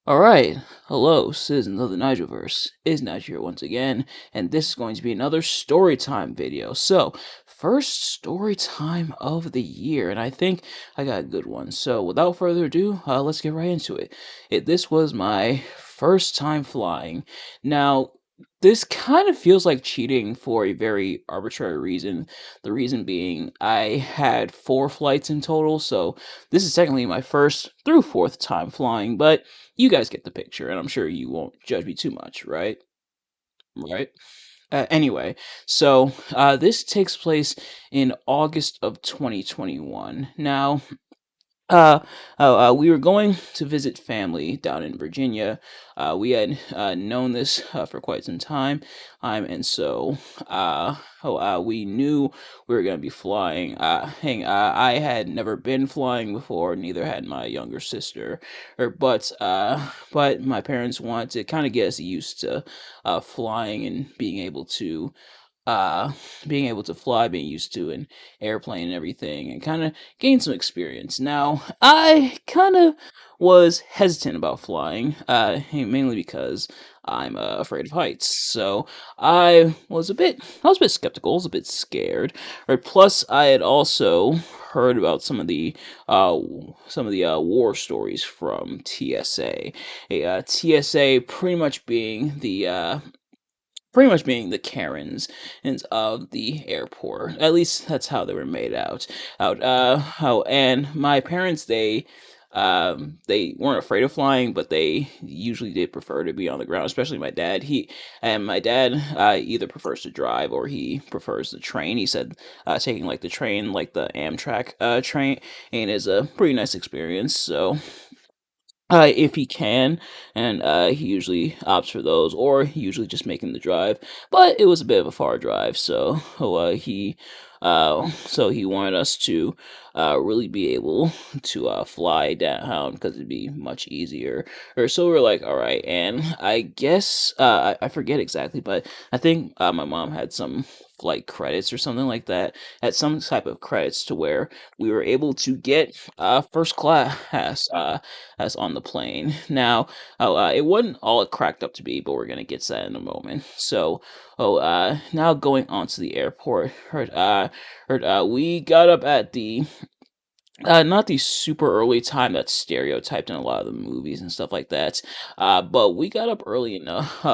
All right, hello, citizens of the Nigelverse. It's Nigel here once again, and this is going to be another story time video. So, first story time of the year, and I think I got a good one. So, without further ado, let's get right into it. This was my first time flying. Now, this kind of feels like cheating for a very arbitrary reason. The reason being, I had four flights in total, so this is technically my first through fourth time flying, but you guys get the picture, and I'm sure you won't judge me too much, right? Right? Anyway, so this takes place in August of 2021. Now, we were going to visit family down in Virginia. We had known this for quite some time, and so we knew we were going to be flying. I had never been flying before, neither had my younger sister, but my parents wanted to kind of get us used to flying and uh, being able to fly, being used to an airplane and everything, and kind of gain some experience. Now, I kind of was hesitant about flying, mainly because I'm afraid of heights. So I was a bit skeptical, I was a bit scared. Right. Plus, I had also heard about uh, war stories from TSA. TSA pretty much being the Karens of the airport. At least that's how they were made out. How and my parents they weren't afraid of flying, but they usually did prefer to be on the ground. Especially my dad. My dad either prefers to drive or he prefers the train. He said taking like the train, like the Amtrak train, and is a pretty nice experience. So if he can, and he usually opts for those, or usually just making the drive. But it was a bit of a far drive, so he wanted us to really be able to fly down because it'd be much easier. Or so we're like, all right, and I guess I forget exactly, but I think my mom had some flight credits or something like that, had some type of credits to where we were able to get first class as on the plane. Now, it wasn't all it cracked up to be, but we're gonna get to that in a moment. So, now going on to the airport. We got up at the not the super early time that's stereotyped in a lot of the movies and stuff like that. But we got up early enough.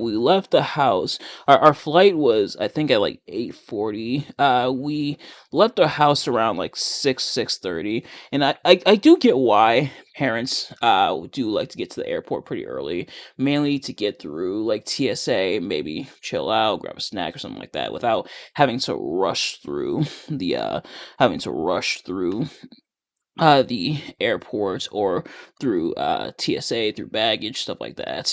We left the house. Our flight was, I think, at like 8:40. We left our house around like 6:30. And I do get why parents do like to get to the airport pretty early, mainly to get through like TSA, maybe chill out, grab a snack or something like that, without having to rush through the having to rush through the airport or through TSA, through baggage, stuff like that.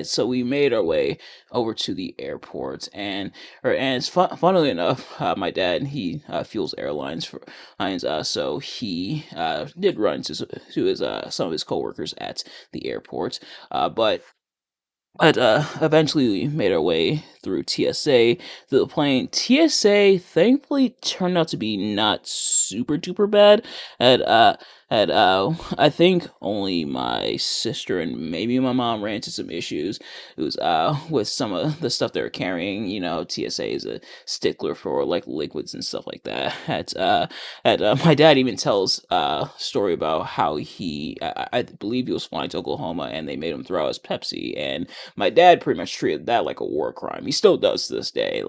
So we made our way over to the airport, and it's funnily enough, my dad he fuels airlines for lines, so he did run to his some of his coworkers at the airport, but eventually we made our way through TSA to the plane. TSA thankfully turned out to be not super duper bad. At I think only my sister and maybe my mom ran into some issues. It was with some of the stuff they were carrying. You know, TSA is a stickler for like liquids and stuff like that. My dad even tells a story about how I believe he was flying to Oklahoma and they made him throw out his Pepsi, and my dad pretty much treated that like a war crime. He still does to this day.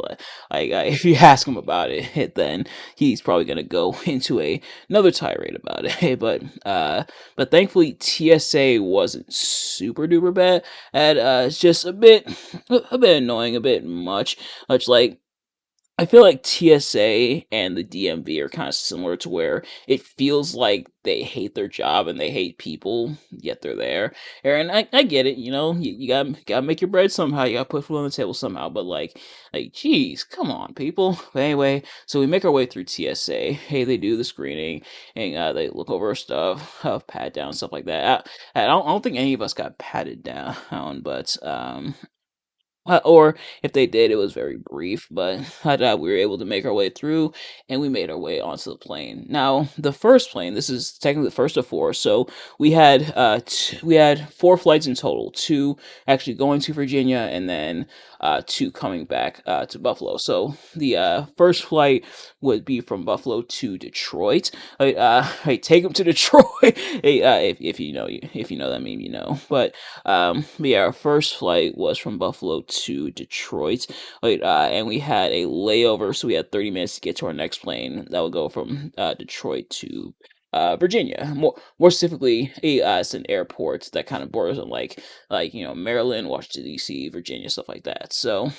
If you ask him about it, then he's probably gonna go into another tirade about it. But thankfully TSA wasn't super duper bad. And it's just a bit annoying, a bit much like I feel like TSA and the DMV are kind of similar to where it feels like they hate their job and they hate people, yet they're there. And I get it, you know, you gotta make your bread somehow. You gotta put food on the table somehow. But geez, come on, people. But anyway, so we make our way through TSA. Hey, they do the screening and they look over our stuff, pat down stuff like that. I don't think any of us got patted down, but Or if they did, it was very brief, but we were able to make our way through, and we made our way onto the plane. Now, the first plane, this is technically the first of four, so we had four flights in total, two actually going to Virginia, and then two coming back to Buffalo. So the first flight would be from Buffalo to Detroit. I take them to Detroit. If you know that meme, you know. But yeah, our first flight was from Buffalo to Detroit, and we had a layover, so we had 30 minutes to get to our next plane that would go from Detroit to Virginia. More specifically, it's an airport that kind of borders on like Maryland, Washington D.C., Virginia, stuff like that. So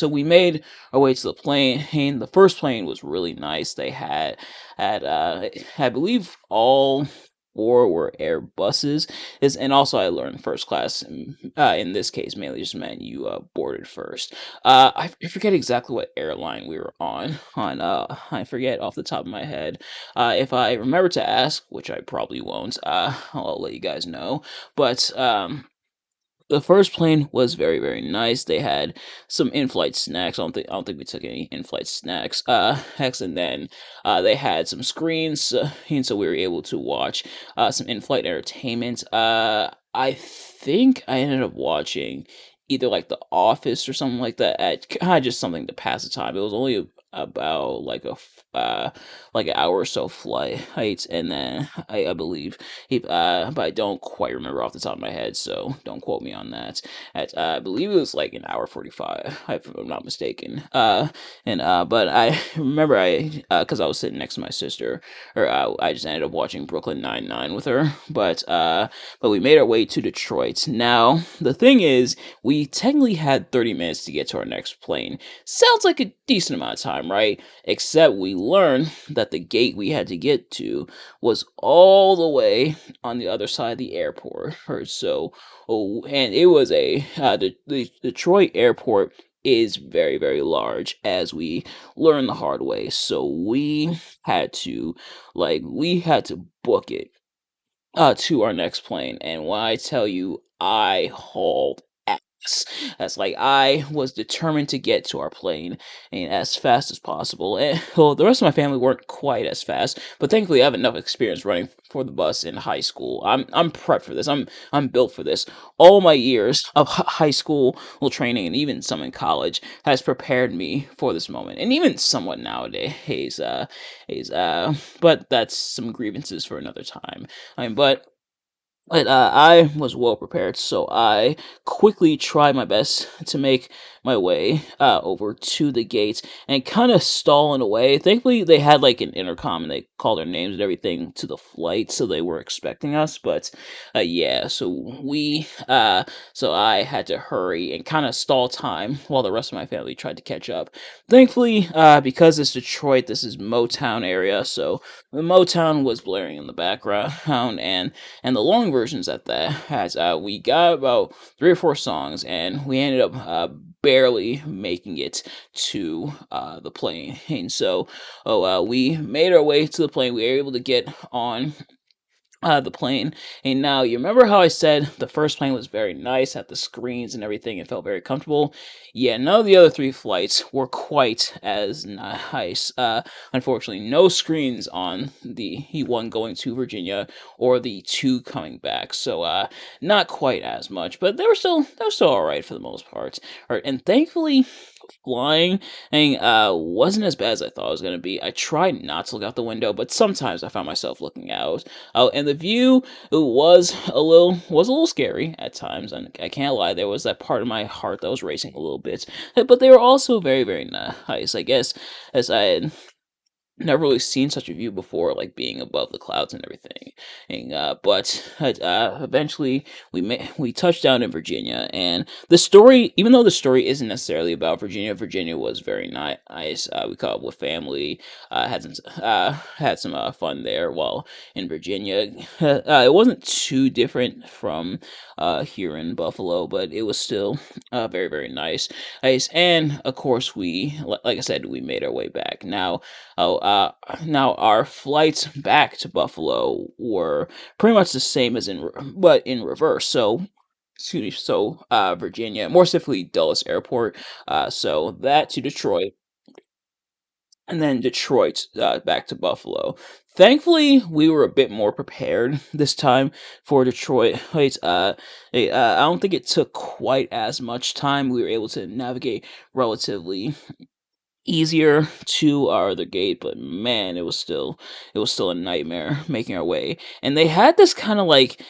we made our way to the plane. And the first plane was really nice. They had I believe all four were Airbuses. And also I learned first class. In this case, mainly just meant you boarded first. I forget exactly what airline we were on. I forget off the top of my head. If I remember to ask, which I probably won't, I'll let you guys know. But the first plane was very, very nice. They had some in-flight snacks. I don't think we took any in-flight snacks. And then they had some screens, and so we were able to watch some in-flight entertainment. I think I ended up watching either like The Office or something like that. At kind of just something to pass the time. It was only about like an hour or so flight, and then I believe but I don't quite remember off the top of my head, so don't quote me on that. I believe it was like an hour 45, if I'm not mistaken. But I remember because I was sitting next to my sister, or I just ended up watching Brooklyn Nine-Nine with her. But we made our way to Detroit. Now the thing is, we technically had 30 minutes to get to our next plane. Sounds like a decent amount of time, right? Except we learned that the gate we had to get to was all the way on the other side of the airport. Or so, and it was the Detroit airport is very, very large, as we learned the hard way. So we had to book it to our next plane. And when I tell you, I hauled ass. That's like I was determined to get to our plane and as fast as possible. And well, the rest of my family weren't quite as fast, but thankfully I have enough experience running for the bus in high school. I'm prepped for this. I'm built for this. All my years of high school training and even some in college has prepared me for this moment, and even somewhat nowadays. But that's some grievances for another time. I mean, but I was well prepared, so I quickly tried my best to make my way over to the gates and kind of stalling away. Thankfully, they had like an intercom and they called their names and everything to the flight, so they were expecting us. But yeah, so I had to hurry and kind of stall time while the rest of my family tried to catch up. Thankfully, because it's Detroit, this is Motown area, so the Motown was blaring in the background, and the long versions at that has we got about three or four songs, and we ended up barely making it to the plane. And so we made our way to the plane. We were able to get on the plane. And now you remember how I said the first plane was very nice, had the screens and everything, it felt very comfortable. Yeah, none of the other three flights were quite as nice. Unfortunately, no screens on the one going to Virginia or the two coming back. So not quite as much, but they were still all right for the most part. All right, and thankfully flying and wasn't as bad as I thought it was going to be. I tried not to look out the window, but sometimes I found myself looking out. Oh, and the view was a little scary at times, and I can't lie, there was that part of my heart that was racing a little bit. But they were also very, very nice. I guess as I had never really seen such a view before, like being above the clouds and everything. But eventually we touched down in Virginia, and the story, even though the story isn't necessarily about Virginia, Virginia was very nice. We caught up with family, had some fun there while in Virginia. It wasn't too different from here in Buffalo, but it was still very, very nice. Nice, and of course like I said, we made our way back. Now our flights back to Buffalo were pretty much the same but in reverse. So excuse me, so Virginia, more specifically Dulles Airport. So that to Detroit, and then Detroit back to Buffalo. Thankfully, we were a bit more prepared this time for Detroit. I don't think it took quite as much time. We were able to navigate relatively easier to our other gate, but man, it was still a nightmare making our way. And they had this kind of like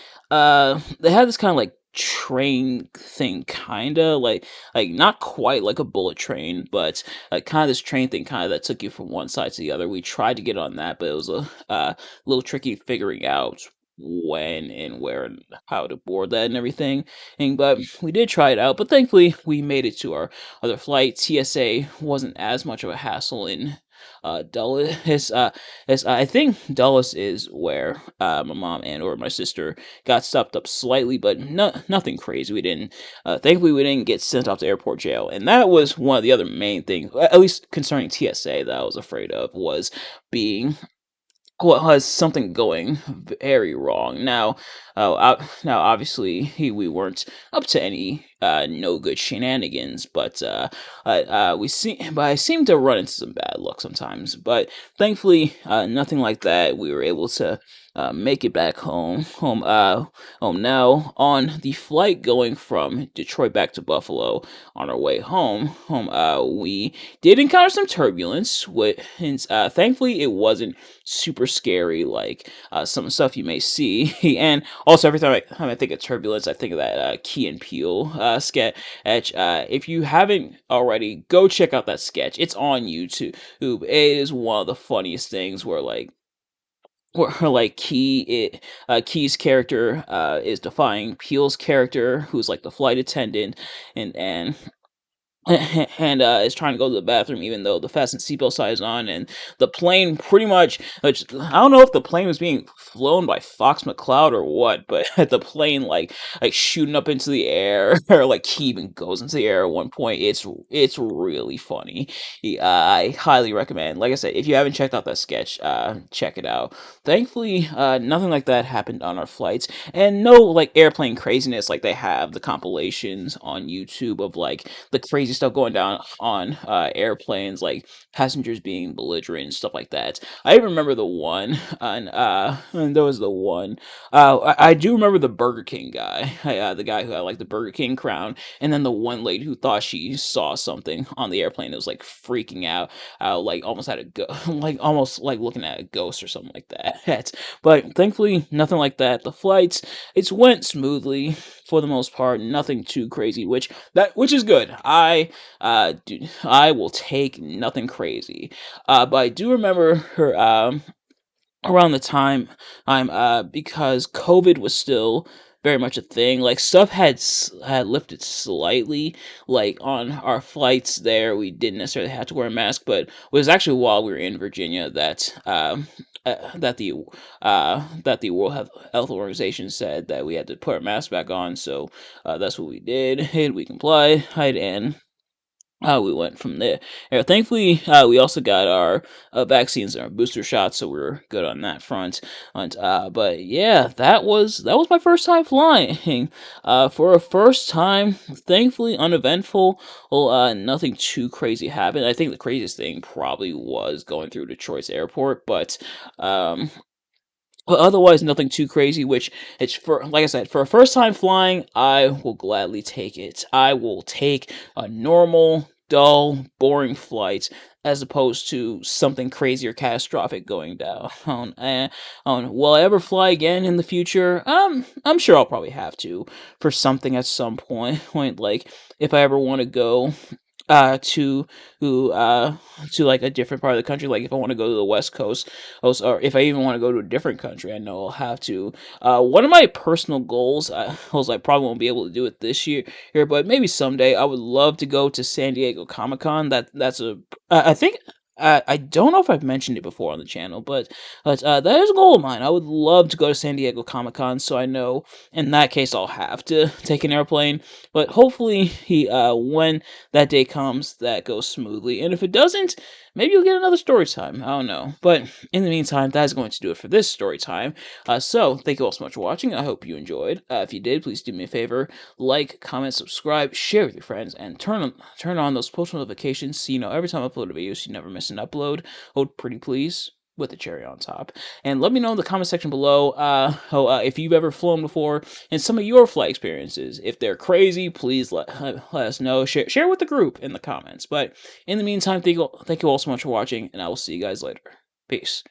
train thing, kinda like not quite like a bullet train, but like kind of this train thing kind of that took you from one side to the other. We tried to get on that, but it was a little tricky figuring out when and where and how to board that and everything. But we did try it out, but thankfully we made it to our other flight. TSA wasn't as much of a hassle in Dulles. As I think Dulles is where my mom and or my sister got stopped up slightly, but nothing crazy. We didn't. Thankfully, we didn't get sent off to airport jail, and that was one of the other main things, at least concerning TSA, that I was afraid of, was being has something going very wrong. Now, obviously, we weren't up to any no good shenanigans, but I seem to run into some bad luck sometimes. But thankfully, nothing like that. We were able to make it back home now on the flight going from Detroit back to Buffalo. On our way home, we did encounter some turbulence. Thankfully, it wasn't super scary like some stuff you may see. And also, every time I think of turbulence, I think of that Key and Peele sketch. If you haven't already, go check out that sketch. It's on YouTube. It is one of the funniest things where like Key's character is defying Peele's character, who's like the flight attendant, and and is trying to go to the bathroom even though the fasten seatbelt sign is on, and the plane pretty much, I don't know if the plane was being flown by Fox McCloud or what, but the plane like shooting up into the air or like he even goes into the air at one point. It's really funny. I highly recommend, like I said, if you haven't checked out that sketch, check it out. Thankfully, nothing like that happened on our flights, and no like airplane craziness like they have the compilations on YouTube of like the crazy stuff going down on airplanes, like passengers being belligerent and stuff like that. I even remember the one, and there was the one. I do remember the Burger King guy, the guy who had like the Burger King crown, and then the one lady who thought she saw something on the airplane. It was like freaking out, like almost had a like almost like looking at a ghost or something like that. But thankfully, nothing like that. The flights, it's went smoothly for the most part. Nothing too crazy, which is good. I will take nothing crazy. But I do remember her around the time I'm because COVID was still very much a thing. Like stuff had lifted slightly. Like on our flights there, we didn't necessarily have to wear a mask, but it was actually while we were in Virginia that that the World Health Organization said that we had to put our mask back on. So that's what we did, and we complied, and we went from there. Thankfully, we also got our vaccines and our booster shots, so we are good on that front. But yeah, that was my first time flying. For a first time, thankfully uneventful. Well, nothing too crazy happened. I think the craziest thing probably was going through Detroit's airport, um, but otherwise, nothing too crazy. Which it's for, like I said, for a first time flying, I will gladly take it. I will take a normal, dull, boring flight as opposed to something crazy or catastrophic going down. Will I ever fly again in the future? I'm sure I'll probably have to for something at some point. Like if I ever want to go to who to like a different part of the country, like if I want to go to the west coast, or if I even want to go to a different country, I know I'll have to. One of my personal goals, I probably won't be able to do it this year here, but maybe someday, I would love to go to San Diego Comic-Con. That's a I think I don't know if I've mentioned it before on the channel, but that is a goal of mine. I would love to go to San Diego Comic Con, so I know in that case I'll have to take an airplane. But hopefully, when that day comes, that goes smoothly. And if it doesn't, maybe you'll get another story time. I don't know. But in the meantime, that is going to do it for this story time. So thank you all so much for watching. I hope you enjoyed. If you did, please do me a favor: like, comment, subscribe, share with your friends, and turn on those post notifications so you know every time I upload a video, so you never miss an upload. Oh, pretty please, with a cherry on top. And let me know in the comment section below if you've ever flown before and some of your flight experiences. If they're crazy, please let us know. Share with the group in the comments. But in the meantime, thank you all so much for watching, and I will see you guys later. Peace.